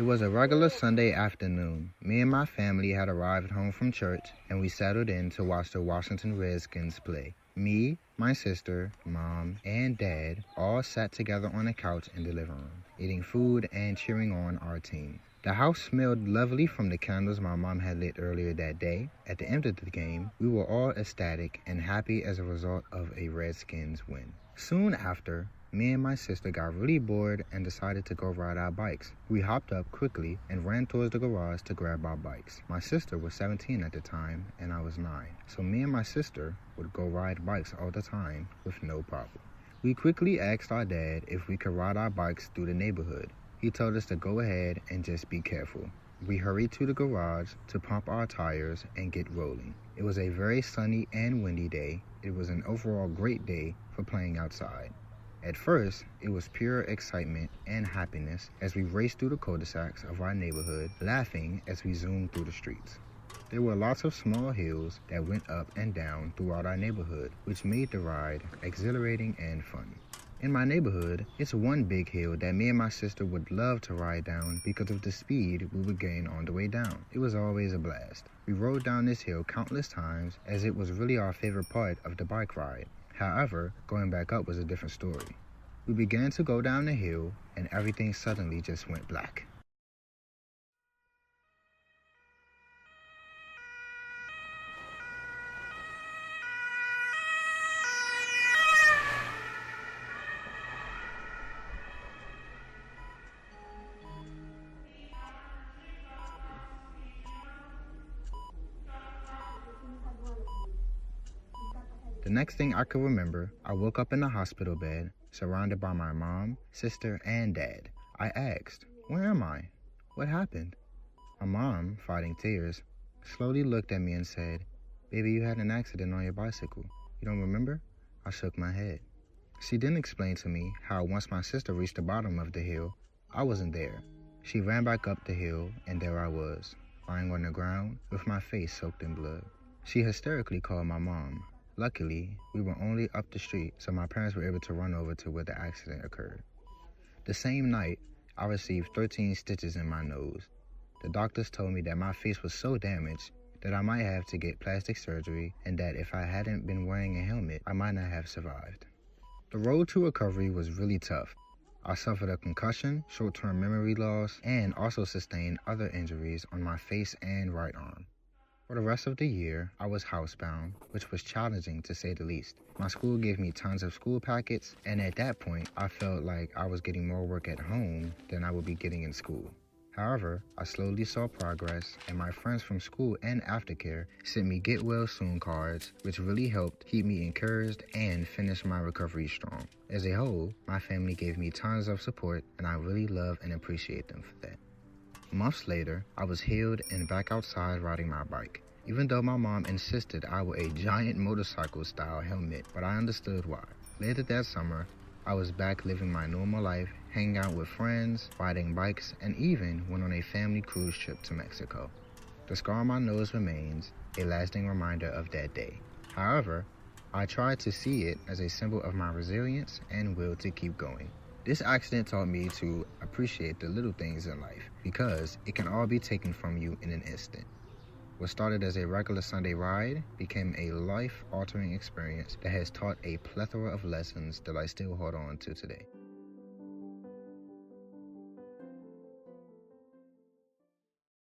It was a regular Sunday afternoon. Me and my family had arrived home from church, and we settled in to watch the Washington Redskins play. Me, my sister, mom, and dad all sat together on the couch in the living room, eating food and cheering on our team. The house smelled lovely from the candles my mom had lit earlier that day. At the end of the game, we were all ecstatic and happy as a result of a Redskins win. Soon after, me and my sister got really bored and decided to go ride our bikes. We hopped up quickly and ran towards the garage to grab our bikes. My sister was 17 at the time and I was 9, so me and my sister would go ride bikes all the time with no problem. We quickly asked our dad if we could ride our bikes through the neighborhood. He told us to go ahead and just be careful. We hurried to the garage to pump our tires and get rolling. It was a very sunny and windy day. It was an overall great day for playing outside. At first, it was pure excitement and happiness as we raced through the cul-de-sacs of our neighborhood, laughing as we zoomed through the streets. There were lots of small hills that went up and down throughout our neighborhood, which made the ride exhilarating and fun. In my neighborhood, it's one big hill that me and my sister would love to ride down because of the speed we would gain on the way down. It was always a blast. We rode down this hill countless times as it was really our favorite part of the bike ride. However, going back up was a different story. We began to go down the hill and everything suddenly just went black. The next thing I could remember, I woke up in the hospital bed, surrounded by my mom, sister, and dad. I asked, "Where am I? What happened?" My mom, fighting tears, slowly looked at me and said, "Baby, you had an accident on your bicycle. You don't remember?" I shook my head. She then explained to me how once my sister reached the bottom of the hill, I wasn't there. She ran back up the hill, and there I was, lying on the ground with my face soaked in blood. She hysterically called my mom. Luckily, we were only up the street, so my parents were able to run over to where the accident occurred. The same night, I received 13 stitches in my nose. The doctors told me that my face was so damaged that I might have to get plastic surgery and that if I hadn't been wearing a helmet, I might not have survived. The road to recovery was really tough. I suffered a concussion, short-term memory loss, and also sustained other injuries on my face and right arm. For the rest of the year, I was housebound, which was challenging to say the least. My school gave me tons of school packets, and at that point, I felt like I was getting more work at home than I would be getting in school. However, I slowly saw progress, and my friends from school and aftercare sent me get well soon cards, which really helped keep me encouraged and finish my recovery strong. As a whole, my family gave me tons of support, and I really love and appreciate them for that. Months later, I was healed and back outside riding my bike. Even though my mom insisted I wear a giant motorcycle-style helmet, but I understood why. Later that summer, I was back living my normal life, hanging out with friends, riding bikes, and even went on a family cruise trip to Mexico. The scar on my nose remains a lasting reminder of that day. However, I tried to see it as a symbol of my resilience and will to keep going. This accident taught me to appreciate the little things in life because it can all be taken from you in an instant. What started as a regular Sunday ride became a life-altering experience that has taught a plethora of lessons that I still hold on to today.